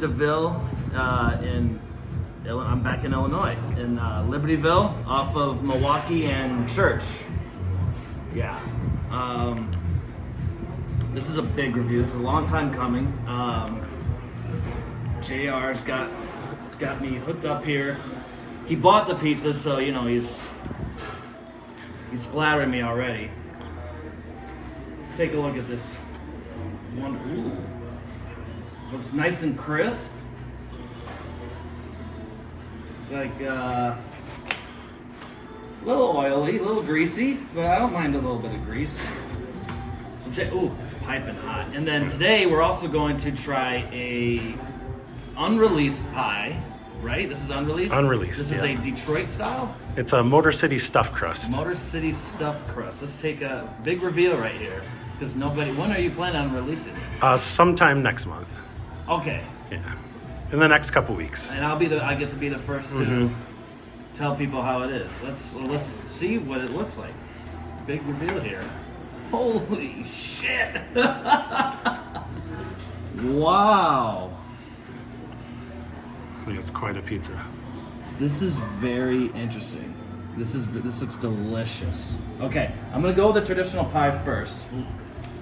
DeVille, I'm back in Illinois, in Libertyville, off of Milwaukee and Church. Yeah. This is a big review. This is a long time coming. JR's got me hooked up here. He bought the pizza, so you know he's flattering me already. Let's take a look at this one. Ooh. Looks nice and crisp. It's like a little oily, a little greasy, but I don't mind a little bit of grease. So, ooh, it's piping hot. And then today we're also going to try a unreleased pie, right? This is unreleased? Unreleased, This is a Detroit style? It's a Motor City stuffed crust. Motor City stuffed crust. Let's take a big reveal right here. Because when are you planning on releasing it? Sometime next month. Okay. Yeah. In the next couple weeks. And I get to be the first to tell people how it is. Let's see what it looks like. Big reveal here. Holy shit! Wow. I mean, it's quite a pizza. This is very interesting. This looks delicious. Okay, I'm gonna go with the traditional pie first.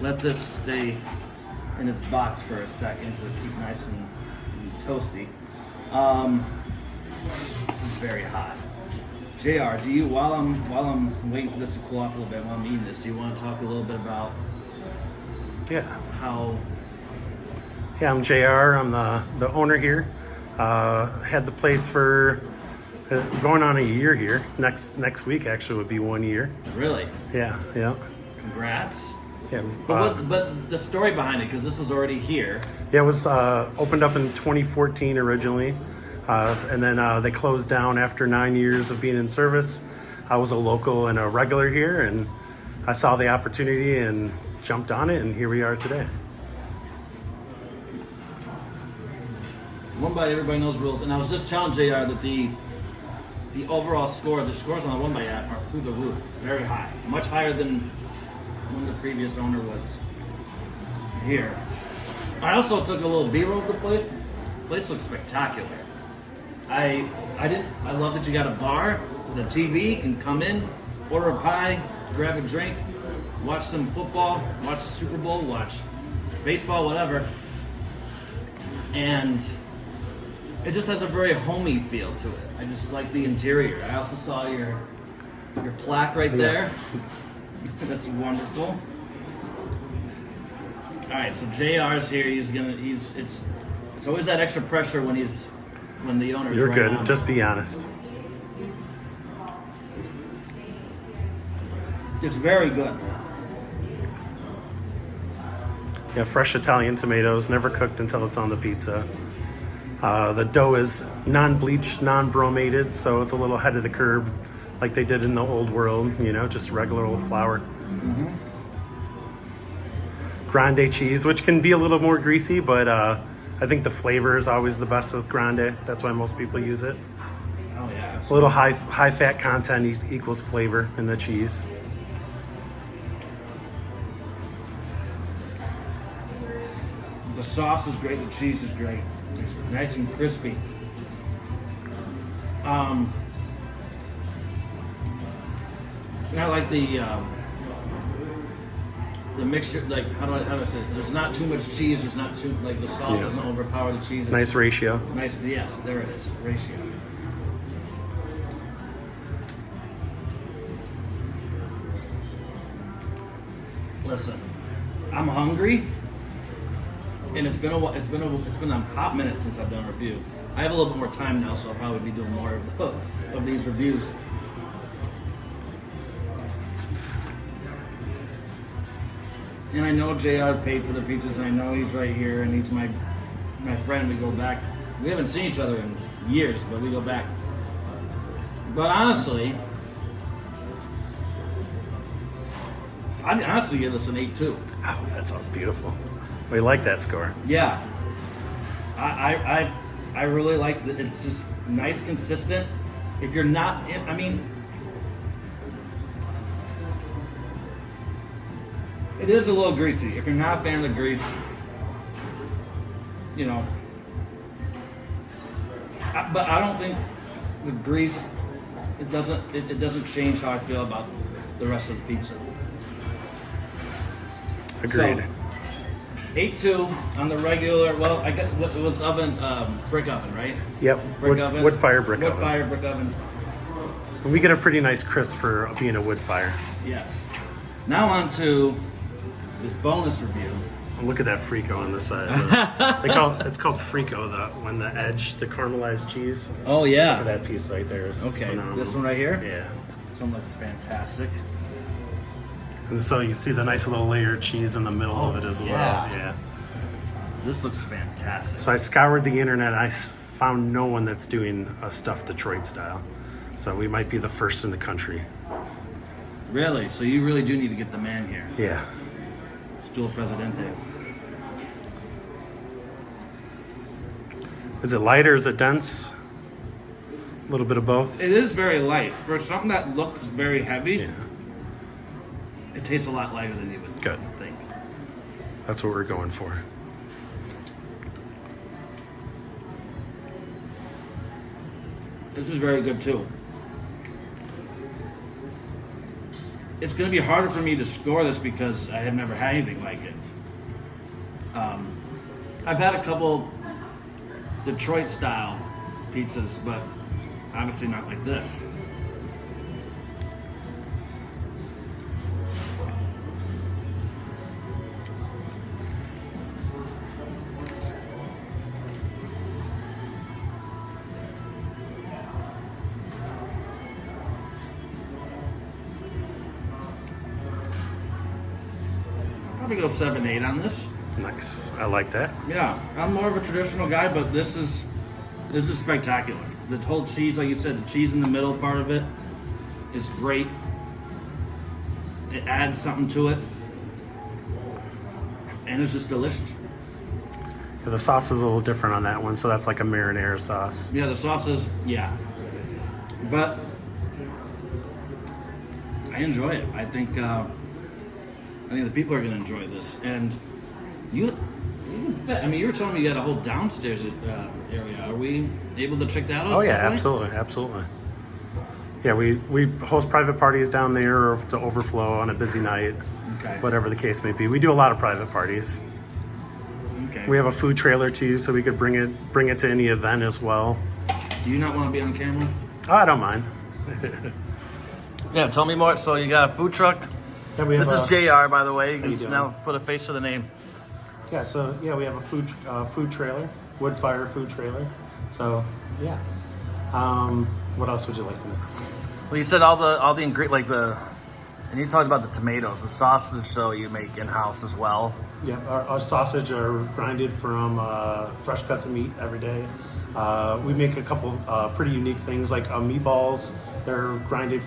Let this stay in its box for a second to keep nice and toasty. This is very hot. JR, do you while I'm waiting for this to cool off a little bit, while I'm eating this, do you want to talk a little bit about how? Yeah, I'm JR. I'm the owner here. Had the place for going on a year here. Next week actually would be 1 year. Really? Yeah. Congrats. Yeah. But the story behind it, because this was already here. Yeah, it was opened up in 2014 originally, and then they closed down after 9 years of being in service. I was a local and a regular here, and I saw the opportunity and jumped on it, and here we are today. One bite, everybody knows rules. And I was just telling JR that the overall score, the scores on the one bite app are through the roof, very high, much higher than when the previous owner was here. I also took a little B-roll of the place. The place looks spectacular. I love that you got a bar with a TV. You can come in, order a pie, grab a drink, watch some football, watch the Super Bowl, watch baseball, whatever. And it just has a very homey feel to it. I just like the interior. I also saw your plaque right there. That's wonderful. All right, so JR's here. It's always that extra pressure when the owner's You're right good. on. Just be honest. It's very good. Yeah, fresh Italian tomatoes, never cooked until it's on the pizza. The dough is non-bleached, non-bromated, so it's a little ahead of the curve, like they did in the old world, just regular old flour. Grande cheese, which can be a little more greasy, but I think the flavor is always the best with grande. That's why most people use it. Oh yeah. A little high fat content equals flavor in the cheese. The sauce is great. The cheese is great. It's nice and crispy. And I like the mixture. Like how do I say this? There's not too much cheese. There's not too the sauce doesn't overpower the cheese. It's Nice ratio. Nice. Yes, there it is. Ratio. Listen, I'm hungry. And it's been a hot minute since I've done a review. I have a little bit more time now, so I'll probably be doing more of these reviews. And I know JR paid for the pizzas, and I know he's right here, and he's my friend. We go back. We haven't seen each other in years, but we go back. But honestly, I'd honestly give this an 8.2. Oh, that's all beautiful. We like that score. Yeah, I really like that. It's just nice, consistent. If you're not, I mean, it is a little greasy. If you're not a fan of the grease, But I don't think the grease. It doesn't change how I feel about the rest of the pizza. Agreed. So, 8.2 on the regular. Well, I got what's oven, brick oven, right? Yep. Brick oven. Wood fire brick Wood oven. fire brick oven. And we get a pretty nice crisp for being a wood fire. Yes. Now on to this bonus review. Look at that frico on the side. It's called frico, when the edge, the caramelized cheese. Oh yeah. For that piece right there is phenomenal. This one right here. Yeah. This one looks fantastic. And so you see the nice little layered cheese in the middle of it as well. Yeah. This looks fantastic. So I scoured the internet. I found no one that's doing a stuffed Detroit style. So we might be the first in the country. Really? So you really do need to get the man here. Yeah. Stuhl Presidente. Is it light or is it dense? A little bit of both. It is very light. For something that looks very heavy, Yeah. it tastes a lot lighter than you would Good. think. That's what we're going for. This is very good too. It's going to be harder for me to score this because I have never had anything like it. I've had a couple Detroit style pizzas, but obviously not like this. Probably go 7-8 on this. Nice. I like that. Yeah, I'm more of a traditional guy, but this is spectacular. The whole cheese, like you said, the cheese in the middle part of it is great. It adds something to it, and it's just delicious. Yeah, the sauce is a little different on that one, so that's like a marinara sauce. Yeah, the sauce is but I enjoy it. I think the people are going to enjoy this, and you were telling me you had a whole downstairs area. Are we able to check that out? Oh yeah, absolutely. Yeah, we host private parties down there, or if it's an overflow on a busy night, Okay. whatever the case may be. We do a lot of private parties. Okay. We have a food trailer too, so we could bring it to any event as well. Do you not want to be on camera? Oh, I don't mind. Yeah, tell me more. So you got a food truck. Yeah, we have This is JR, by the way. You How you can doing? now put a face to the name. Yeah, so we have a food trailer, wood fire food trailer. So yeah. What else would you like to know? Well, you said all the ingredient, and you talked about the tomatoes, the sausage, so you make in house as well. Yeah, our sausage are grinded from fresh cuts of meat every day. We make a couple pretty unique things like meatballs. They're grinded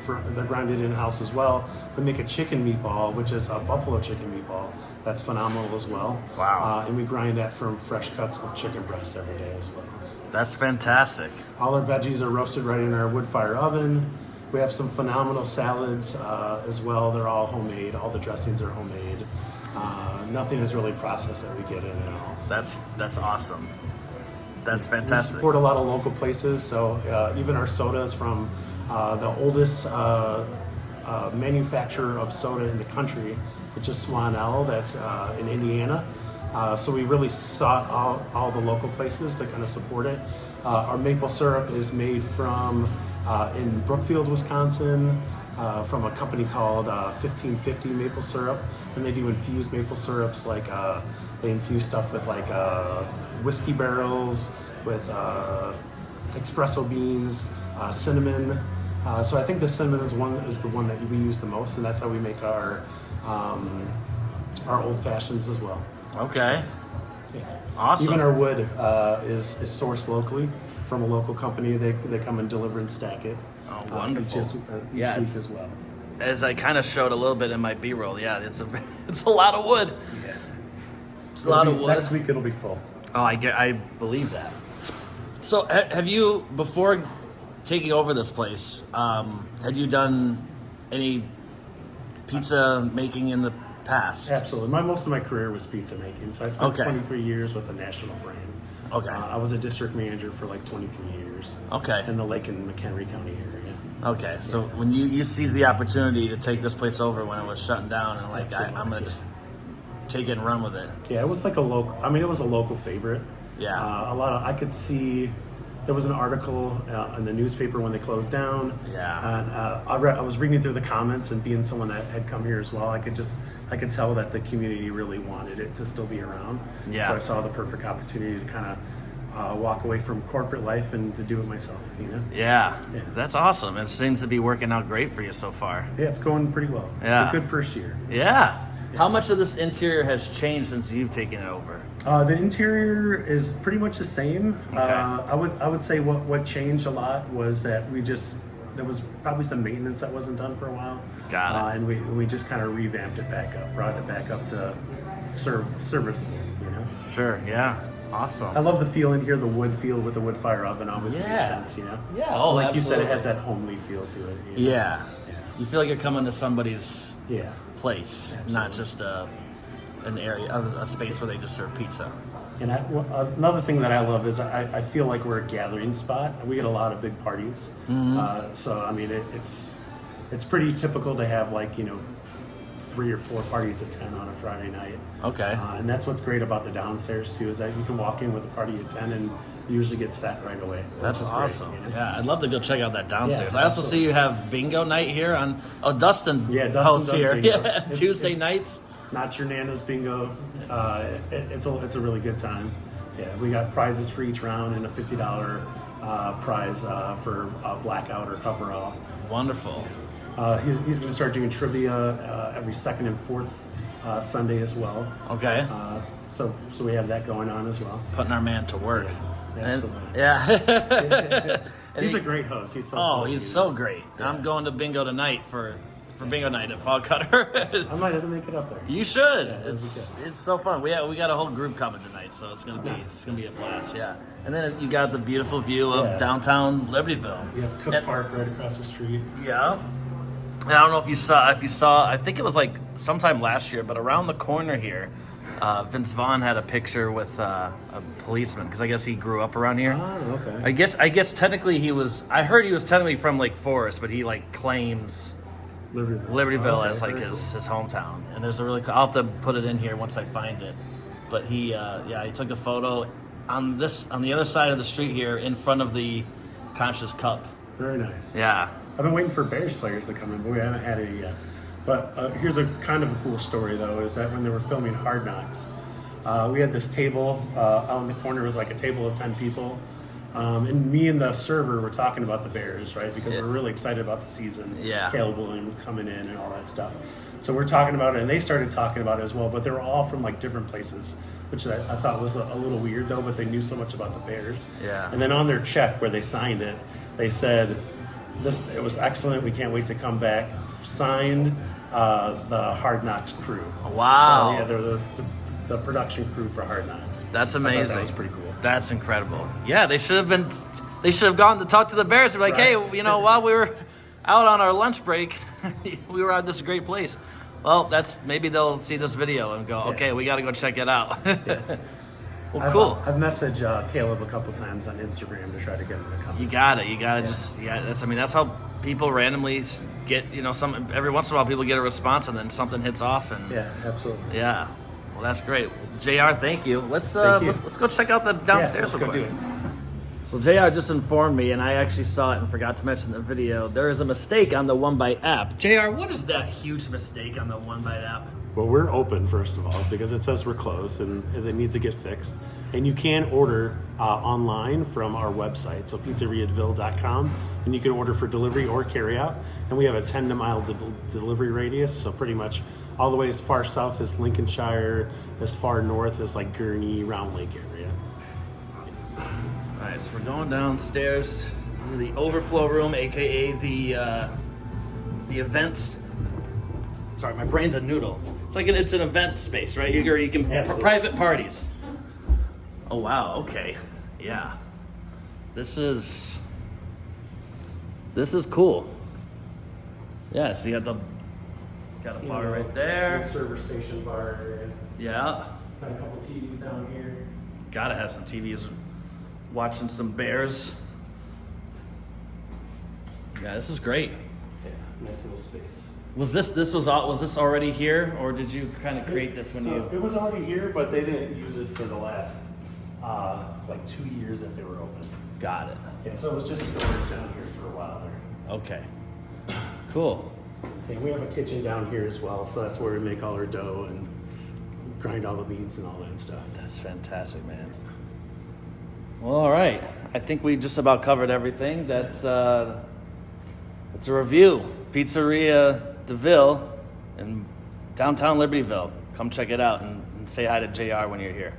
in house as well. We make a chicken meatball, which is a buffalo chicken meatball. That's phenomenal as well. Wow. And we grind that from fresh cuts of chicken breasts every day as well. That's fantastic. All our veggies are roasted right in our wood fire oven. We have some phenomenal salads as well. They're all homemade. All the dressings are homemade. Nothing is really processed that we get in at all. That's awesome. That's We fantastic. support a lot of local places, so even our sodas from the oldest manufacturer of soda in the country, which is Swan-L, that's in Indiana. So we really sought out all the local places to kind of support it. Our maple syrup is made from in Brookfield, Wisconsin, from a company called 1550 Maple Syrup, and they do infused maple syrups. Like they infuse stuff with whiskey barrels, with espresso beans, cinnamon. So I think the cinnamon is the one that we use the most, and that's how we make our old fashions as well. Okay. Yeah. Awesome. Even our wood is sourced locally from a local company. They come and deliver and stack it. Oh, wonderful. Each Yeah. week as well. As I kind of showed a little bit in my B-roll, yeah, it's a lot of wood. Yeah. It's a lot of wood. Next week it'll be full. Oh, I believe that. So, have you, before taking over this place, had you done any pizza making in the past? Absolutely. Most of my career was pizza making. So I spent Okay. 23 years with a national brand. Okay. I was a district manager for like 23 years. Okay. In the Lake and McHenry County area. Okay, so when you seized the opportunity to take this place over when it was shutting down, and like I'm gonna just take it and run with it. Yeah, it was like a local. I mean, it was a local favorite. Yeah. I could see. There was an article in the newspaper when they closed down. Yeah. And I was reading through the comments, and being someone that had come here as well, I could tell that the community really wanted it to still be around. Yeah. So I saw the perfect opportunity to kind of walk away from corporate life and to do it myself. Yeah. That's awesome. It seems to be working out great for you so far. Yeah, it's going pretty well. Yeah. A good first year. Yeah. How much of this interior has changed since you've taken it over? The interior is pretty much the same. Okay. I would say what changed a lot was that there was probably some maintenance that wasn't done for a while. Got it. And we just kind of revamped it back up, brought it back up to serviceable. Sure. Yeah. Awesome. I love the feel in here. The wood feel with the wood fire oven always makes sense. Yeah. Oh, like absolutely. you said, it has that homely feel to it. Yeah. You feel like you're coming to somebody's place, Absolutely. not just an area, a space where they just serve pizza. And another thing that I love is I feel like we're a gathering spot. We get a lot of big parties. Mm-hmm. So I mean, it's pretty typical to have 3 or 4 parties at 10 on a Friday night. Okay. And that's what's great about the downstairs too, is that you can walk in with a party at 10 and usually get set right away. That's awesome. Great, Yeah, I'd love to go check out that downstairs. Yeah, I also see you have bingo night here on. Oh, Dustin. Dustin hosts does here. bingo. Yeah, Tuesday nights. Not your Nana's bingo. It's a really good time. Yeah, we got prizes for each round and a $50 prize for blackout or coverall. Wonderful. He's going to start doing trivia every second and fourth Sunday as well. Okay. So we have that going on as well. Putting our man to work. Absolutely. Yeah. He's a great host. He's so Oh, fun, he's so great. Yeah. I'm going to bingo tonight for bingo night at Fog Cutter. I might have to make it up there. You should. Yeah, it's so fun. We got a whole group coming tonight, so it's gonna be a blast. Yeah. And then you got the beautiful view of downtown Libertyville. We have Cook Park right across the street. Yeah. And I don't know if you saw. I think it was like sometime last year, but around the corner here, Vince Vaughn had a picture with a policeman because I guess he grew up around here. Oh, okay. I guess technically he was. I heard he was technically from Lake Forest, but he claims Libertyville as his hometown. And there's a really cool, I'll have to put it in here once I find it. But he took a photo on the other side of the street here in front of the Conscious Cup. Very nice. Yeah. I've been waiting for Bears players to come in, but we haven't had any yet. But here's a kind of a cool story, though, is that when they were filming Hard Knocks, we had this table out in the corner. It was like a table of 10 people. And me and the server were talking about the Bears, right? Because we're really excited about the season. Yeah. Caleb Williams coming in and all that stuff. So we're talking about it, and they started talking about it as well. But they were all from different places, which I thought was a little weird, though. But they knew so much about the Bears. Yeah. And then on their check where they signed it, they said, it was excellent. We can't wait to come back. Signed the Hard Knocks crew. Wow. So, yeah, they're the production crew for Hard Knocks. That's I amazing. thought that was pretty cool. That's incredible. Yeah, they should have gone to talk to the Bears and be like, hey, while we were out on our lunch break, we were at this great place. Well, maybe they'll see this video and go, okay, we got to go check it out. Well, cool. I've messaged Caleb a couple times on Instagram to try to get him to come. You gotta that's how people randomly get, every once in a while people get a response and then something hits off and Yeah, absolutely. yeah. Well, that's great. JR, thank you. Let's go check out the downstairs let's real go quick. do it. So JR just informed me, and I actually saw it and forgot to mention the video. There is a mistake on the One Bite app. JR, what is that huge mistake on the One Bite app? Well, we're open, first of all, because it says we're closed and it needs to get fixed. And you can order online from our website, so pizzeriadeville.com, and you can order for delivery or carryout. And we have a 10-mile delivery radius, so pretty much all the way as far south as Lincolnshire, as far north as Gurnee, Round Lake area. All right, so we're going downstairs to the overflow room, aka the events. Sorry, my brain's a noodle. It's an event space, right? You can private parties. Oh wow, okay, yeah. This is cool. Yeah, so you got a bar right there. Service station bar area. Yeah. Got a couple TVs down here. gotta have some TVs. Watching some Bears. Yeah, this is great. Yeah, nice little space. Was this already here, or did you kind of create this when you? It was already here, but they didn't use it for the last like 2 years that they were open. Got it. Yeah, so it was just storage down here for a while there. Okay. Cool. And we have a kitchen down here as well, so that's where we make all our dough and grind all the meats and all that stuff. That's fantastic, man. Well, all right. I think we just about covered everything. That's a review. Pizzeria DeVille in downtown Libertyville. Come check it out and say hi to JR when you're here.